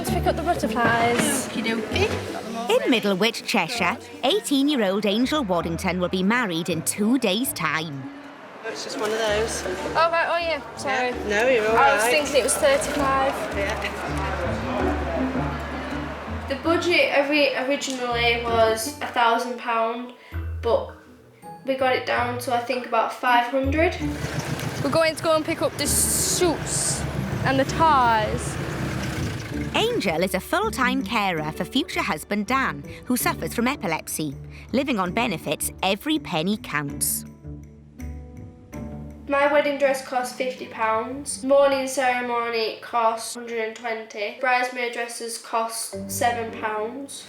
to pick up the butterflies. In Middlewich, Cheshire, 18-year-old Angel Waddington will be married in 2 days' time. It's just one of those. Oh, right, oh yeah, sorry. Yeah. No, you're all right. I was thinking it was 35. Yeah. The budget originally was £1,000, but we got it down to I think about 500. We're going to go and pick up the suits and the ties. Angel is a full-time carer for future husband Dan, who suffers from epilepsy. Living on benefits, every penny counts. My wedding dress cost £50. Morning ceremony cost £120. Bridesmaid dresses cost £7.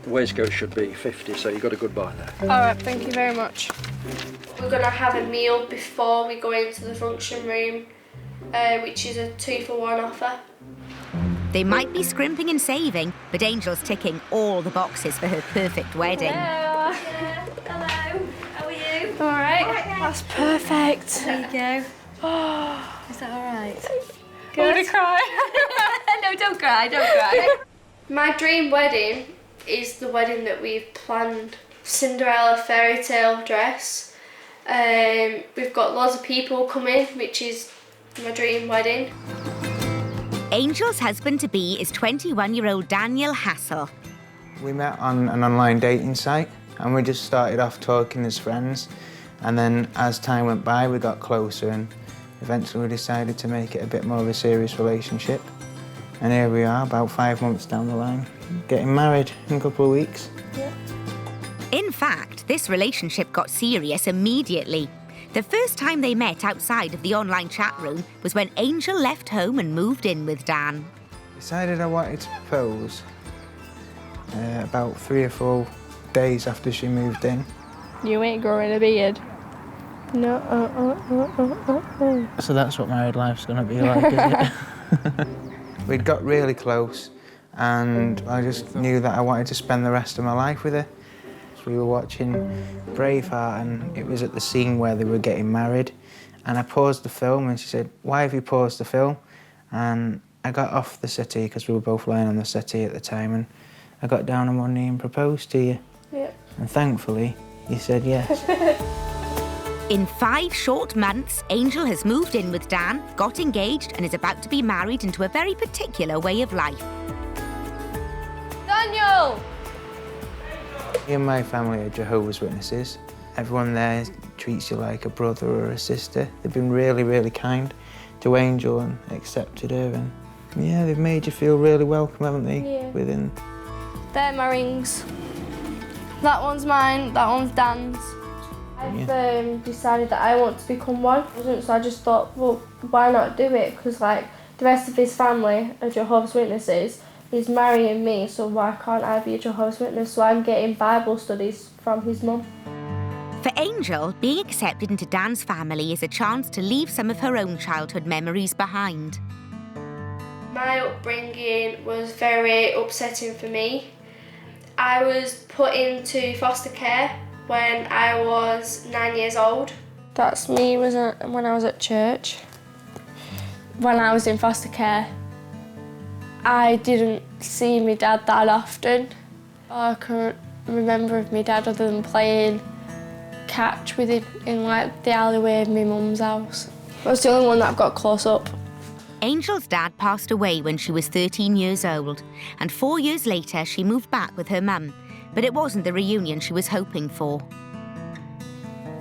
The waistcoat should be 50, so you got a good buy there. All right, thank you very much. We're gonna have a meal before we go into the function room, which is a 2-for-1 offer. They might be scrimping and saving, but Angel's ticking all the boxes for her perfect wedding. Hello. Hello. How are you? All right. That's perfect. There you go. Oh, Is that all right? good. I'm gonna cry. No, don't cry, don't cry. My dream wedding is the wedding that we've planned. Cinderella fairy tale dress. We've got lots of people coming, which is my dream wedding. Angel's husband-to-be is 21-year-old Daniel Hassel. We met on an online dating site and we just started off talking as friends, and then as time went by we got closer and eventually we decided to make it a bit more of a serious relationship. And here we are, about 5 months down the line, getting married in a couple of weeks. Yeah. In fact, this relationship got serious immediately. The first time they met outside of the online chat room was when Angel left home and moved in with Dan. Decided I wanted to propose about 3 or 4 days after she moved in. You ain't growing a beard. No. So that's what married life's gonna be like, is it? We'd got really close and I just knew that I wanted to spend the rest of my life with her. We were watching Braveheart and it was at the scene where they were getting married, and I paused the film and she said, "Why have you paused the film?" And I got off the settee because we were both lying on the settee at the time, and I got down on one knee and proposed to you. Yep. And thankfully, you said yes. In 5 short months, Angel has moved in with Dan, got engaged and is about to be married into a very particular way of life. Daniel! Me and my family are Jehovah's Witnesses. Everyone there treats you like a brother or a sister. They've been really, really kind to Angel and accepted her, and yeah, they've made you feel really welcome, haven't they? Yeah. Within. They're my rings. That one's mine, that one's Dan's. I've decided that I want to become one, so I just thought, well, why not do it? Because like the rest of his family are Jehovah's Witnesses. He's marrying me, so why can't I be a Jehovah's Witness? So I'm getting Bible studies from his mum. For Angel, being accepted into Dan's family is a chance to leave some of her own childhood memories behind. My upbringing was very upsetting for me. I was put into foster care when I was 9 years old. That's me when I was at church. When I was in foster care, I didn't see my dad that often. I can't remember of my dad other than playing catch with him in like the alleyway of my mum's house. I was the only one that got close up. Angel's dad passed away when she was 13 years old, and 4 years later she moved back with her mum, but it wasn't the reunion she was hoping for.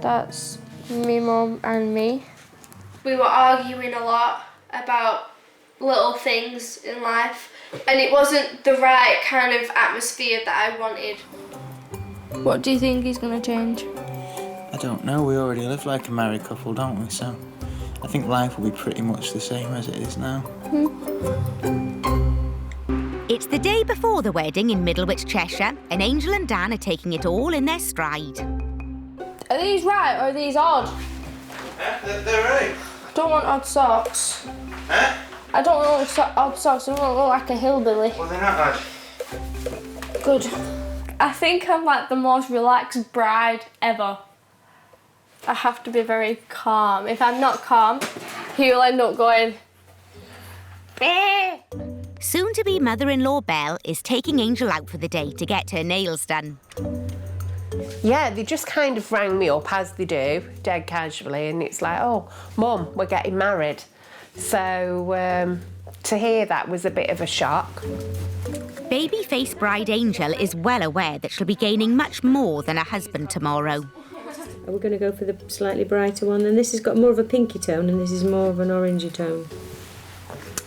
That's me mum and me. We were arguing a lot about little things in life, and it wasn't the right kind of atmosphere that I wanted. What do you think he's going to change? I don't know, we already live like a married couple, don't we? So I think life will be pretty much the same as it is now. It's the day before the wedding in Middlewich, Cheshire, and Angel and Dan are taking it all in their stride. Are these right or are these odd? They're right. I don't want odd socks. Huh? I don't want odd socks, I don't want to look like a hillbilly. Well, they're not odd. Good. I think I'm like the most relaxed bride ever. I have to be very calm. If I'm not calm, he will end up going, "Bah!" Soon-to-be mother-in-law Belle is taking Angel out for the day to get her nails done. Yeah, they just kind of rang me up, as they do, dead casually, and it's like, oh, Mum, we're getting married. So to hear that was a bit of a shock. Baby-face bride Angel is well aware that she'll be gaining much more than a husband tomorrow. We're going to go for the slightly brighter one, and this has got more of a pinky tone, and this is more of an orangey tone.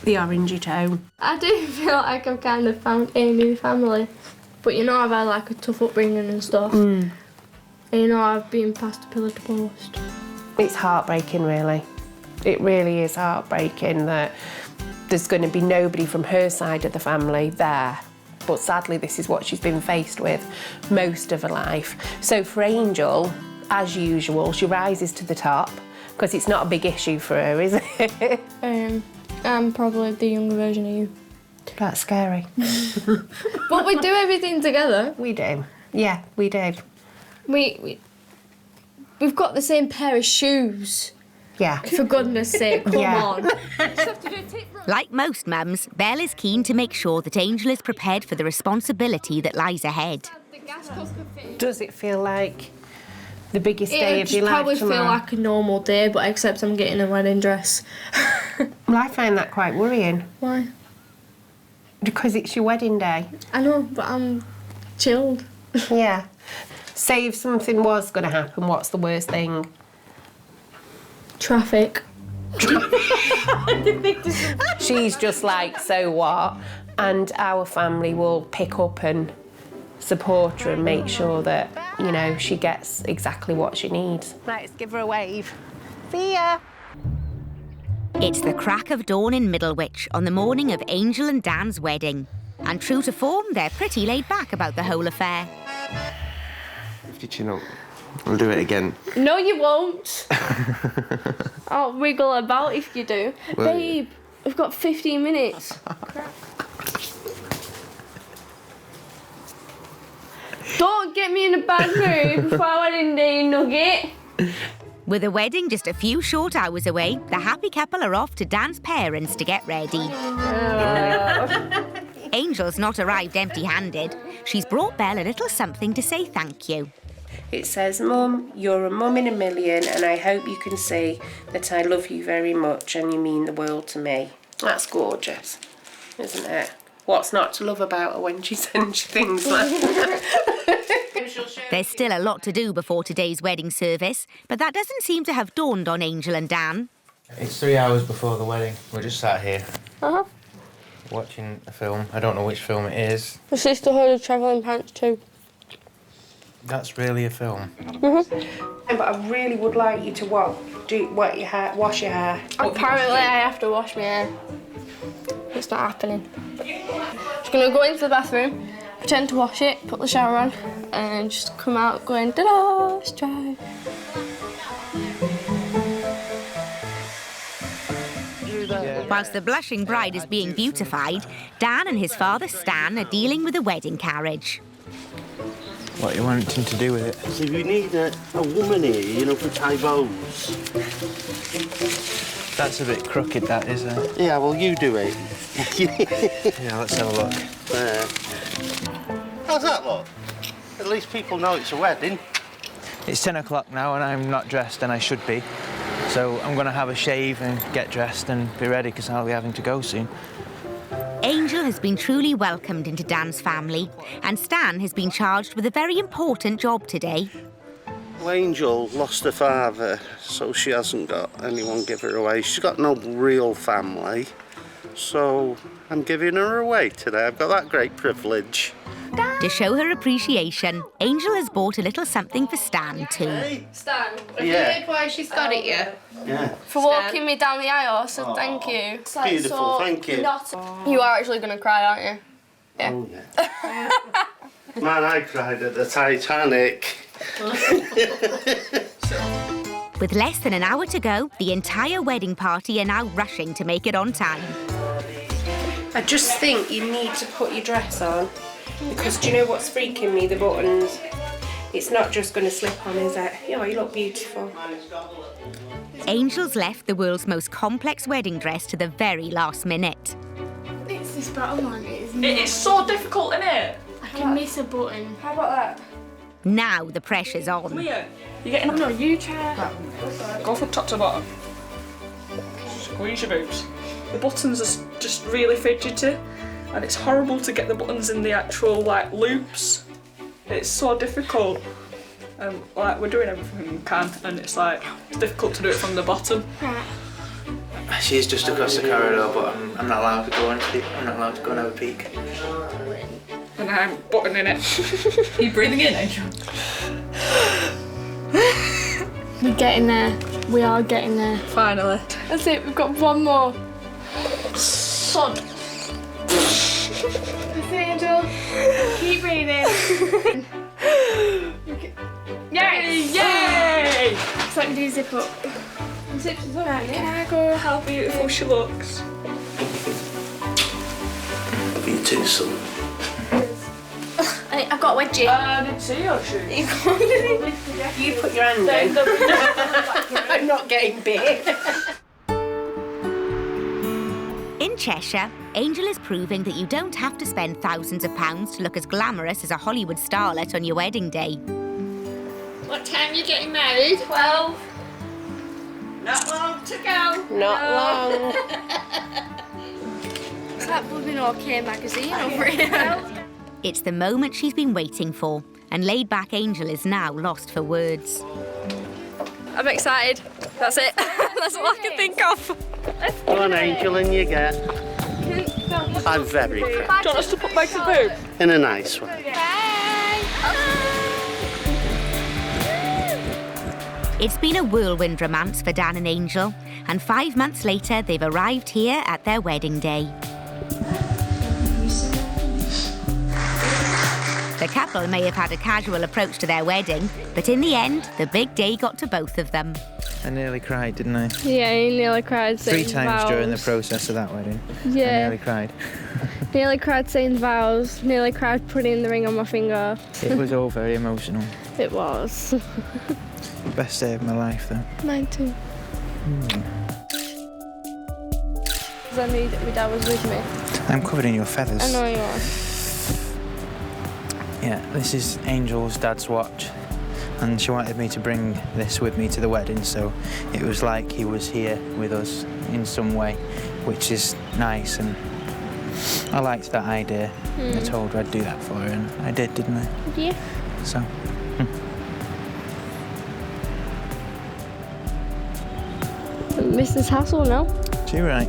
The orangey tone. I do feel like I've kind of found a new family. But you know, I've had like a tough upbringing and stuff. And you know, I've been passed a pillar to post. It's heartbreaking, really. It really is heartbreaking that there's going to be nobody from her side of the family there. But sadly, this is what she's been faced with most of her life. So for Angel, as usual, she rises to the top because it's not a big issue for her, is it? I'm probably the younger version of you. That's scary. But we do everything together. We do. Yeah, we do. We've got the same pair of shoes. Yeah. For goodness sake, come on. Like most mums, Belle is keen to make sure that Angel is prepared for the responsibility that lies ahead. Does it feel like the biggest day of your life probably tomorrow? feel like a normal day, but except I'm getting a wedding dress. Well, I find that quite worrying. Why? Because it's your wedding day. I know, but I'm chilled. Yeah. Say if something was going to happen, what's the worst thing? Traffic. She's just like, so what? And our family will pick up and support her and make sure that, you know, she gets exactly what she needs. Right, let's give her a wave. See ya. It's the crack of dawn in Middlewich on the morning of Angel and Dan's wedding. And true to form, they're pretty laid back about the whole affair. Did you know? I'll do it again. No, you won't. I'll wriggle about if you do. Will Babe, we've got 15 minutes. Don't get me in a bad mood before our wedding day, nugget. With the wedding just a few short hours away, the happy couple are off to Dan's parents to get ready. Angel's not arrived empty-handed. She's brought Belle a little something to say thank you. It says, Mum, you're a mum in a million, and I hope you can see that I love you very much and you mean the world to me. That's gorgeous, isn't it? What's not to love about her when she sends you things like that? There's still a lot to do before today's wedding service, but that doesn't seem to have dawned on Angel and Dan. It's 3 hours before the wedding. We're just sat here watching a film. I don't know which film it is. The Sisterhood of Travelling Pants 2. That's really a film. But I really would like you to wash your hair. Apparently I have to wash my hair. It's not happening. Just gonna go into the bathroom, pretend to wash it, put the shower on, and just come out going, ta-da, it's dry. Whilst the blushing bride is being beautified, Dan and his father Stan are dealing with a wedding carriage. What are you wanting to do with it? So you need a woman here, you know, for tie bows. That's a bit crooked, that, isn't it? Yeah, well, you do it. Yeah, let's have a look. There. How's that look? At least people know it's a wedding. It's 10 o'clock now and I'm not dressed, and I should be. So I'm going to have a shave and get dressed and be ready because I'll be having to go soon. Angel has been truly welcomed into Dan's family, and Stan has been charged with a very important job today. Well, Angel lost her father, so she hasn't got anyone give her away. She's got no real family, so I'm giving her away today. I've got that great privilege. To show her appreciation, Angel has bought a little something for Stan too. Hey. Stan, have Yeah. you heard why she's got it yet? Yeah. For walking me down the aisle, so thank you. It's like beautiful, thank you. You are actually going to cry, aren't you? Yeah. Oh, yeah. Man, I cried at the Titanic. With less than an hour to go, the entire wedding party are now rushing to make it on time. I just think you need to put your dress on, because do you know what's freaking me? The buttons. It's not just going to slip on, is it? Oh, you look beautiful. Angel's left the world's most complex wedding dress to the very last minute. It's this bottom one is It is so difficult, isn't it? I can miss a button. How about that? Now the pressure's on. Come here. You're getting No, you try. Go from top to bottom. Squeeze your boobs. The buttons are just really fidgety, and it's horrible to get the buttons in the actual like loops. It's so difficult. Like we're doing everything we can, and it's like it's difficult to do it from the bottom. Right. She's just across the corridor, but I'm not allowed to go and I'm not allowed to go and have a peek. And I'm buttoning it. Are you breathing in, Angel? We're getting there. We are getting there. Finally. That's it, we've got one more. Son. That's it, Angel. Keep breathing. Yay! Yay! It's like we do zip up. Zip up. Right, can I go? How beautiful she looks. Love you too, son. I've got a wedgie. I didn't see your shoes. You put your hand in. I'm not getting big. In Cheshire, Angel is proving that you don't have to spend thousands of pounds to look as glamorous as a Hollywood starlet on your wedding day. What time are you getting married? 12. Not long to go. Not long. It's that blooming OK magazine over here. It's the moment she's been waiting for, and laid-back Angel is now lost for words. I'm excited. That's it. That's all I can think of. Go on, Angel, and you get. I'm very proud. Do you want us to put back the boob? In a nice way. It's been a whirlwind romance for Dan and Angel, and 5 months later they've arrived here at their wedding day. The couple may have had a casual approach to their wedding, but in the end, the big day got to both of them. I nearly cried, didn't I? Yeah, you nearly cried 3 times during the process of that wedding. I Yeah. nearly cried. Nearly cried saying vows. Nearly cried putting the ring on my finger. It was all very emotional. It was. Best day of my life, though. Mine too. Because I knew that my dad was with me. I'm covered in your feathers. I know you are. Yeah, this is Angel's dad's watch, and she wanted me to bring this with me to the wedding, so it was like he was here with us in some way, which is nice, and I liked that idea. I told her I'd do that for her, and I did, didn't I? Yeah. So. Mrs. Hassel now. Too right.